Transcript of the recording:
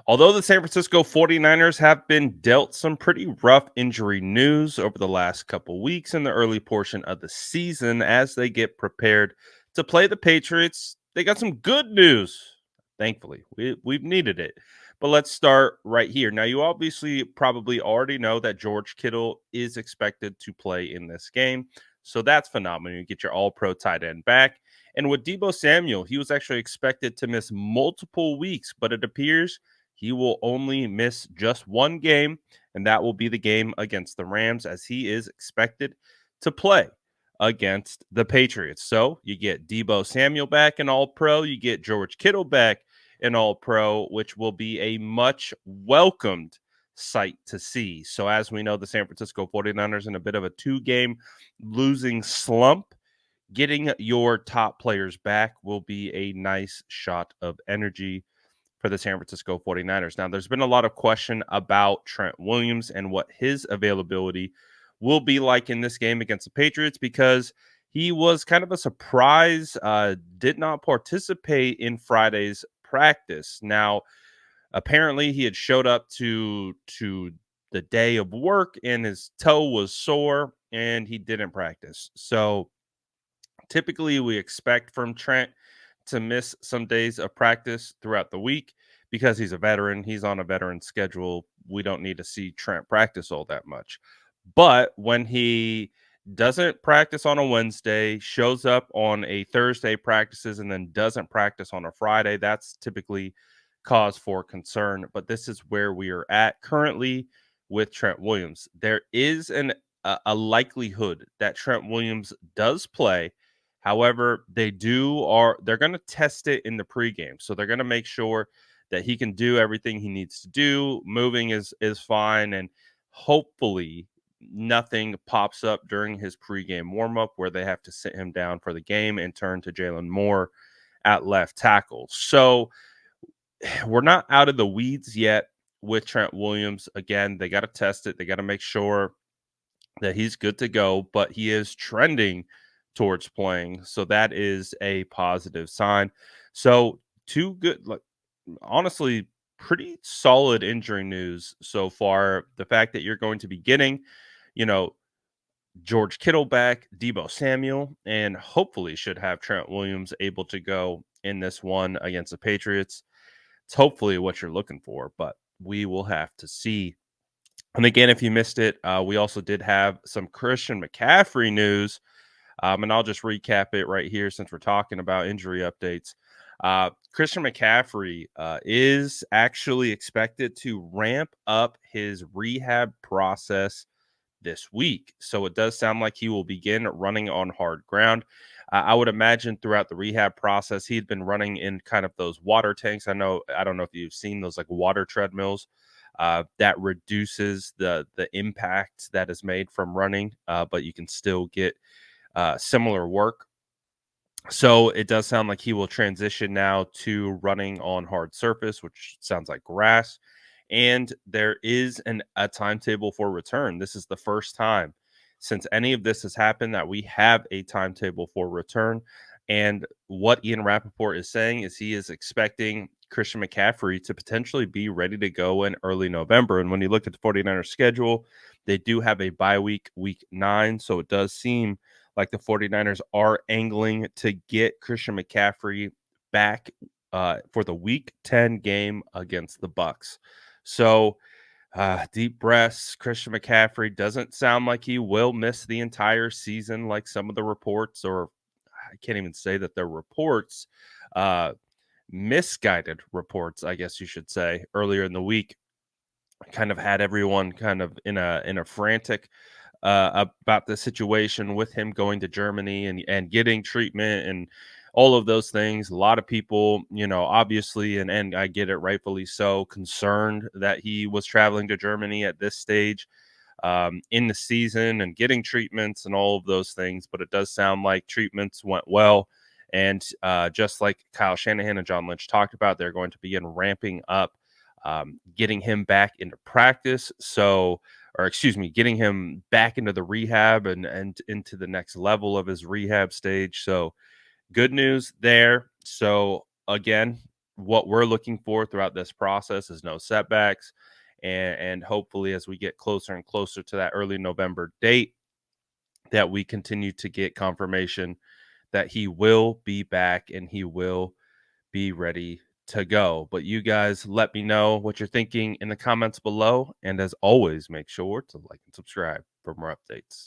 Although the San Francisco 49ers have been dealt some pretty rough injury news over the last couple weeks in the early portion of the season as they get prepared to play the Patriots, they got some good news. Thankfully, we've needed it. But let's start right here. Now, you obviously probably already know that George Kittle is expected to play in this game. So that's phenomenal. You get your all pro tight end back. And with Deebo Samuel, he was actually expected to miss multiple weeks, but it appears he will only miss just one game, and that will be the game against the Rams, as he is expected to play against the Patriots. So you get Deebo Samuel back in All Pro, you get George Kittle back in All Pro, which will be a much welcomed sight to see. So, as we know, the San Francisco 49ers in a bit of a 2-game losing slump. Getting your top players back will be a nice shot of energy for the San Francisco 49ers. Now, there's been a lot of question about Trent Williams and what his availability will be like in this game against the Patriots because he was kind of a surprise, did not participate in Friday's practice. Now, apparently he had showed up to the day of work and his toe was sore and he didn't practice. So typically we expect from Trent to miss some days of practice throughout the week because he's a veteran. He's on a veteran schedule. We don't need to see Trent practice all that much. But when he doesn't practice on a Wednesday, shows up on a Thursday practices, and then doesn't practice on a Friday, that's typically cause for concern. But this is where we are at currently with Trent Williams. There is a likelihood that Trent Williams does play. However, they're going to test it in the pregame. So they're going to make sure that he can do everything he needs to do. Moving is fine, and hopefully nothing pops up during his pregame warmup where they have to sit him down for the game and turn to Jalen Moore at left tackle. So we're not out of the weeds yet with Trent Williams. Again, they got to test it. They got to make sure that he's good to go, but he is trending towards playing. So that is a positive sign. So two good, like honestly, pretty solid injury news so far. The fact that you're going to be getting, you know, George Kittle back, Deebo Samuel, and hopefully should have Trent Williams able to go in this one against the Patriots. It's hopefully what you're looking for, but we will have to see. And again, if you missed it, we also did have some Christian McCaffrey news. And I'll just recap it right here since we're talking about injury updates. Christian McCaffrey is actually expected to ramp up his rehab process this week. So it does sound like he will begin running on hard ground. I would imagine throughout the rehab process, he'd been running in kind of those water tanks. I don't know if you've seen those like water treadmills. That reduces the impact that is made from running, but you can still get similar work. So it does sound like he will transition now to running on hard surface, which sounds like grass. And there is a timetable for return. This is the first time since any of this has happened that we have a timetable for return. And what Ian Rappaport is saying is he is expecting Christian McCaffrey to potentially be ready to go in early November. And when you look at the 49ers schedule, they do have a bye week, week 9. So it does seem like the 49ers are angling to get Christian McCaffrey back for the week 10 game against the Bucks. So deep breaths. Christian McCaffrey doesn't sound like he will miss the entire season like some of the reports, or I can't even say that they're reports, misguided reports, I guess you should say, earlier in the week kind of had everyone kind of in a frantic about the situation with him going to Germany and getting treatment and all of those things. A lot of people, obviously, and I get it, rightfully so, concerned that he was traveling to Germany at this stage in the season and getting treatments and all of those things. But it does sound like treatments went well. And just like Kyle Shanahan and John Lynch talked about, they're going to begin ramping up, getting him back into practice. Getting him back into the rehab and into the next level of his rehab stage. So good news there. So again, what we're looking for throughout this process is no setbacks. And hopefully, as we get closer and closer to that early November date, that we continue to get confirmation that he will be back and he will be ready to go. But you guys let me know what you're thinking in the comments below. And as always, make sure to like and subscribe for more updates.